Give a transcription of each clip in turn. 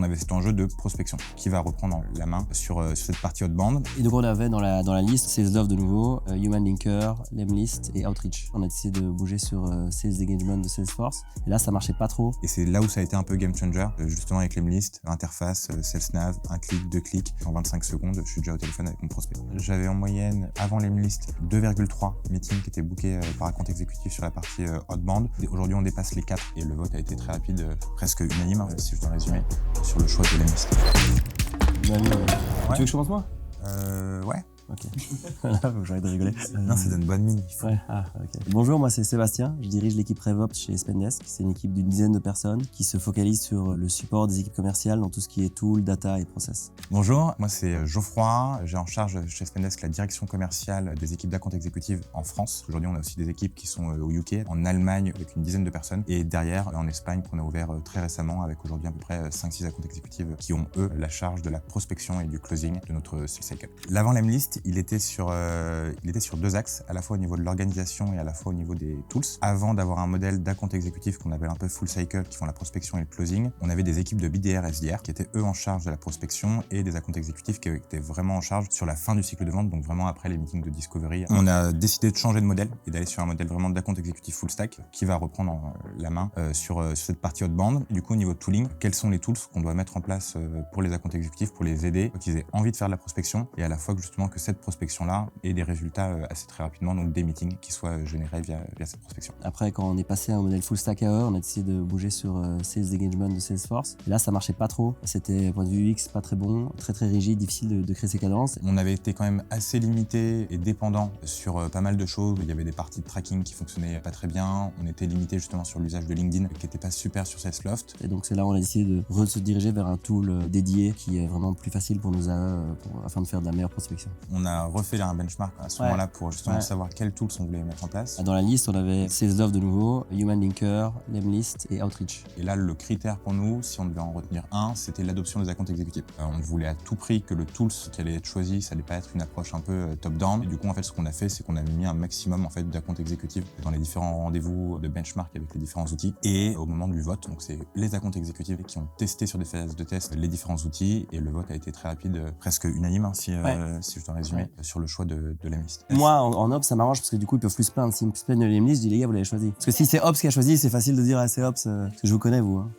on avait cet enjeu de prospection qui va reprendre la main sur cette partie outbound. Et donc on avait dans la liste Sales Love de nouveau, Human Linker, Lemlist et Outreach. On a décidé de bouger sur Sales Engagement de Salesforce. Et là, ça marchait pas trop. Et c'est là où ça a été un peu game changer, justement avec Lemlist, interface, SalesNav, un clic, 2 clics. En 25 secondes, je suis déjà au téléphone avec mon prospect. J'avais en moyenne, avant Lemlist, 2,3 meetings qui étaient bookés par account exécutif sur la partie outbound. Aujourd'hui, on dépasse les 4 et le vote a été très rapide, presque unanime, si je dois résumer, sur le choix de Lemlist. Tu veux que je commence moi? Ouais. Ok. Voilà, faut que j'arrête de rigoler. Non, ça donne bonne mine. Ouais. Ah, ok. Bonjour, moi c'est Sébastien. Je dirige l'équipe RevOps chez Spendesk. C'est une équipe d'une dizaine de personnes qui se focalise sur le support des équipes commerciales dans tout ce qui est tool, data et process. Bonjour, moi c'est Geoffroy. J'ai en charge chez Spendesk la direction commerciale des équipes d'account exécutive en France. Aujourd'hui, on a aussi des équipes qui sont au UK, en Allemagne avec une dizaine de personnes et derrière en Espagne qu'on a ouvert très récemment avec aujourd'hui à peu près 5-6 account exécutives qui ont eux la charge de la prospection et du closing de notre sales cycle. L'avant Lemlist, il était sur 2 axes, à la fois au niveau de l'organisation et à la fois au niveau des tools. Avant d'avoir un modèle d'account exécutif qu'on appelle un peu full cycle, qui font la prospection et le closing, on avait des équipes de BDR, SDR qui étaient eux en charge de la prospection et des account exécutifs qui étaient vraiment en charge sur la fin du cycle de vente, donc vraiment après les meetings de discovery. On a décidé de changer de modèle et d'aller sur un modèle vraiment d'account exécutif full stack qui va reprendre la main sur cette partie outbound. Et du coup, au niveau de tooling, quels sont les tools qu'on doit mettre en place pour les account exécutifs, pour les aider, qu'ils aient envie de faire de la prospection et à la fois que justement que cette prospection-là ait des résultats assez très rapidement, donc des meetings qui soient générés via cette prospection. Après, quand on est passé à un modèle full stack AE, on a décidé de bouger sur Sales Engagement de Salesforce. Et là, ça marchait pas trop. C'était, point de vue UX, pas très bon, très rigide, difficile de créer ses cadences. On avait été quand même assez limité et dépendant sur pas mal de choses. Il y avait des parties de tracking qui fonctionnaient pas très bien. On était limité justement sur l'usage de LinkedIn qui était pas super sur Salesloft. Et donc c'est là où on a décidé de se diriger vers un tool dédié qui est vraiment plus facile pour nos AE afin de faire de la meilleure prospection. On a refait un benchmark à ce moment-là pour justement savoir quels tools on voulait mettre en place. Dans la liste, on avait Sales Love de nouveau, Human Linker, Lemlist et Outreach. Et là, le critère pour nous, si on devait en retenir un, c'était l'adoption des accounts exécutifs. On voulait à tout prix que le tools qui allait être choisi, ça allait pas être une approche un peu top-down. Et du coup, en fait, ce qu'on a fait, c'est qu'on a mis un maximum en fait d'accounts exécutifs dans les différents rendez-vous de benchmark avec les différents outils. Et au moment du vote, donc c'est les accounts exécutifs qui ont testé sur des phases de test les différents outils. Et le vote a été très rapide, presque unanime, si je dois résumer, sur le choix de Lemlist. Moi, en Ops, ça m'arrange parce que du coup, ils peuvent plus se plaindre. S'ils me plaignent de Lemlist, je dis les gars, vous l'avez choisi. Parce que si c'est Ops qui a choisi, c'est facile de dire ah, c'est Ops, parce que je vous connais, vous. Hein.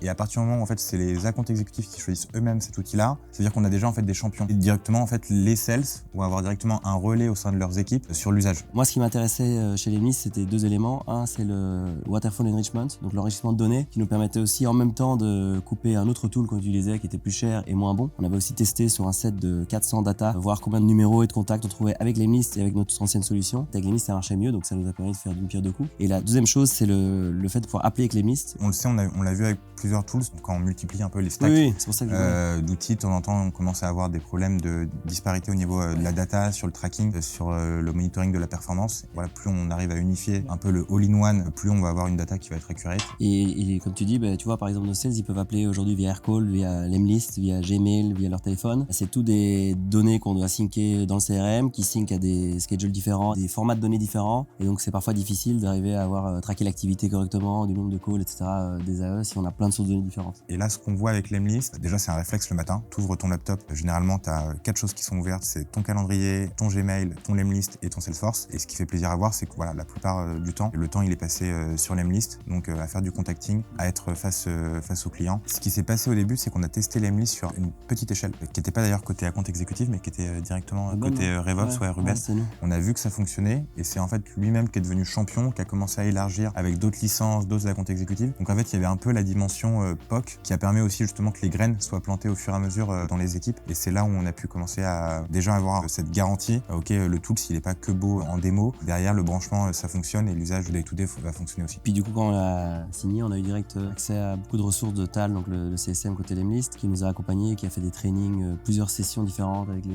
Et à partir du moment où en fait c'est les account exécutifs qui choisissent eux-mêmes cet outil-là, c'est-à-dire qu'on a déjà en fait des champions. Et directement en fait les sales vont avoir directement un relais au sein de leurs équipes sur l'usage. Moi, ce qui m'intéressait chez Lemlist, c'était 2 éléments. Un, c'est le waterfall enrichment, donc l'enrichissement de données, qui nous permettait aussi en même temps de couper un autre tool qu'on utilisait qui était plus cher et moins bon. On avait aussi testé sur un set de 400 data, voir combien de numéros et de contacts on trouvait avec Lemlist et avec notre ancienne solution. Avec Lemlist, ça marchait mieux, donc ça nous a permis de faire d'une pierre deux coups. Et la deuxième chose, c'est le fait de pouvoir appeler avec Lemlist. On le sait, on l'a vu avec plusieurs tools, quand on multiplie un peu les stacks c'est pour ça que d'outils, de temps en temps on commence à avoir des problèmes de disparité au niveau de la data, sur le tracking, sur le monitoring de la performance. Voilà, plus on arrive à unifier un peu le all-in-one, plus on va avoir une data qui va être accurate. Et comme tu dis, tu vois par exemple nos sales, ils peuvent appeler aujourd'hui via Aircall, via Lemlist, via Gmail, via leur téléphone. C'est tout des données qu'on doit syncer dans le CRM, qui sync à des schedules différents, des formats de données différents. Et donc c'est parfois difficile d'arriver à avoir traqué l'activité correctement, du nombre de calls, etc. des AE si on a plein de sources de données différentes. Et là, ce qu'on voit avec Lemlist, déjà c'est un réflexe le matin. Tu ouvres ton laptop, généralement tu as 4 choses qui sont ouvertes, c'est ton calendrier, ton Gmail, ton Lemlist et ton Salesforce. Et ce qui fait plaisir à voir, c'est que voilà, la plupart du temps, le temps il est passé sur Lemlist, donc à faire du contacting, à être face aux clients. Ce qui s'est passé au début, c'est qu'on a testé Lemlist sur une petite échelle, qui n'était pas d'ailleurs côté account exécutif, mais qui était directement côté RevOps ou Ruben. On a vu que ça fonctionnait et c'est en fait lui-même qui est devenu champion, qui a commencé à élargir avec d'autres licences, d'autres accounts exécutifs. Donc en fait, il y avait un peu la dimension POC qui a permis aussi justement que les graines soient plantées au fur et à mesure dans les équipes. Et c'est là où on a pu commencer à déjà avoir cette garantie. Ok, le tool, s'il n'est pas que beau en démo, derrière le branchement, ça fonctionne et l'usage de day-to-day va fonctionner aussi. Puis du coup, quand on l'a signé, on a eu direct accès à beaucoup de ressources de Tal, donc le CSM côté Lemlist, qui nous a accompagnés, qui a fait des trainings, plusieurs sessions différentes avec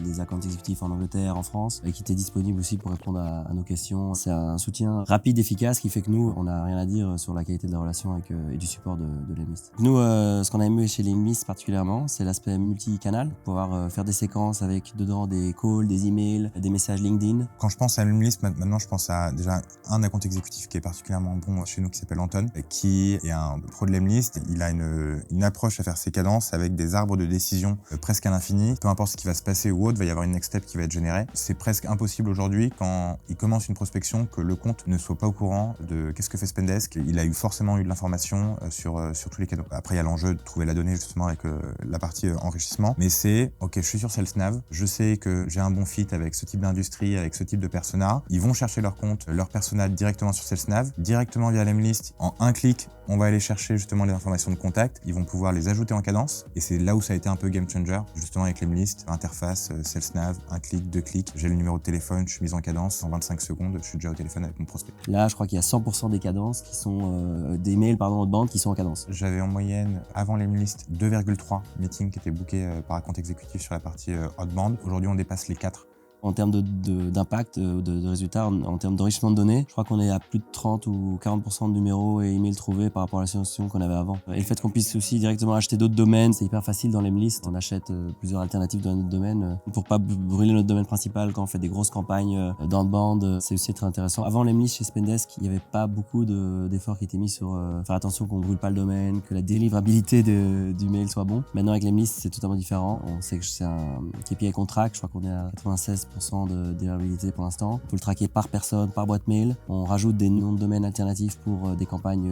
les accounts exécutifs en Angleterre, en France, et qui était disponible aussi pour répondre à nos questions. C'est un soutien rapide, efficace, qui fait que nous, on n'a rien à dire sur la qualité de la relation avec, et du support de de Lemlist. Nous, ce qu'on a aimé chez Lemlist particulièrement, c'est l'aspect multicanal, pouvoir faire des séquences avec dedans des calls, des emails, des messages LinkedIn. Quand je pense à Lemlist, maintenant je pense à déjà un account exécutif qui est particulièrement bon chez nous qui s'appelle Anton, qui est un pro de Lemlist. Il a une approche à faire ses cadences avec des arbres de décision presque à l'infini. Peu importe ce qui va se passer ou autre, il va y avoir une next step qui va être générée. C'est presque impossible aujourd'hui quand il commence une prospection que le compte ne soit pas au courant de qu'est-ce que fait Spendesk. Il a forcément eu de l'information sur tous les canaux. Après, il y a l'enjeu de trouver la donnée justement avec la partie enrichissement. Mais c'est, ok, je suis sur SalesNav, je sais que j'ai un bon fit avec ce type d'industrie, avec ce type de persona. Ils vont chercher leur compte, leur persona directement sur SalesNav, directement via Lemlist. En un clic, on va aller chercher justement les informations de contact. Ils vont pouvoir les ajouter en cadence. Et c'est là où ça a été un peu game changer, justement avec Lemlist. Interface, SalesNav, un clic, deux clics. J'ai le numéro de téléphone, je suis mis en cadence. En 25 secondes, je suis déjà au téléphone avec mon prospect. Là, je crois qu'il y a 100% des cadences qui sont des mails outbound qui sont en cadence. J'avais en moyenne, avant Lemlist, 2,3 meetings qui étaient bookés par account exécutif sur la partie outbound. Aujourd'hui, on dépasse les 4. En termes d'impact, de résultats, en termes d'enrichissement de données, je crois qu'on est à plus de 30 ou 40% de numéros et emails trouvés par rapport à la situation qu'on avait avant. Et le fait qu'on puisse aussi directement acheter d'autres domaines, c'est hyper facile dans Lemlist. On achète plusieurs alternatives dans notre domaine pour pas brûler notre domaine principal quand on fait des grosses campagnes d'outbound. C'est aussi très intéressant. Avant Lemlist, chez Spendesk, il n'y avait pas beaucoup d'efforts qui étaient mis sur faire attention qu'on brûle pas le domaine, que la délivrabilité du mail soit bon. Maintenant, avec Lemlist, c'est totalement différent. On sait que c'est un KPI qu'on track. Je crois qu'on est à 96% de délivrabilité pour l'instant. Il faut le traquer par personne, par boîte mail. On rajoute des noms de domaines alternatifs pour des campagnes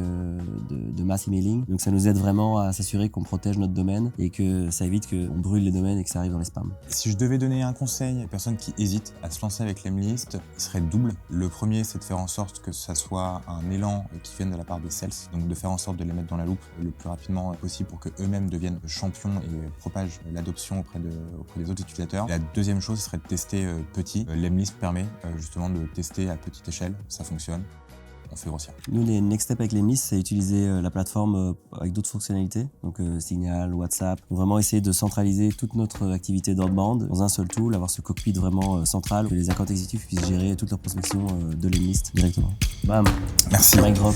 de mass emailing. Donc ça nous aide vraiment à s'assurer qu'on protège notre domaine et que ça évite qu'on brûle les domaines et que ça arrive dans les spams. Si je devais donner un conseil aux personnes qui hésitent à se lancer avec Lemlist, il serait double. Le premier, c'est de faire en sorte que ça soit un élan qui vienne de la part des sales, donc de faire en sorte de les mettre dans la loupe le plus rapidement possible pour qu'eux-mêmes deviennent champions et propagent l'adoption auprès des autres utilisateurs. La deuxième chose serait de tester petit. Lemlist permet justement de tester à petite échelle, ça fonctionne, on fait grossir. Nous, les next steps avec Lemlist, c'est utiliser la plateforme avec d'autres fonctionnalités, donc Signal, WhatsApp, pour vraiment essayer de centraliser toute notre activité d'outbound dans un seul tool, avoir ce cockpit vraiment central, que les accounts exécutifs puissent gérer toute leur prospection de Lemlist directement. Bam. Merci. Mic drop.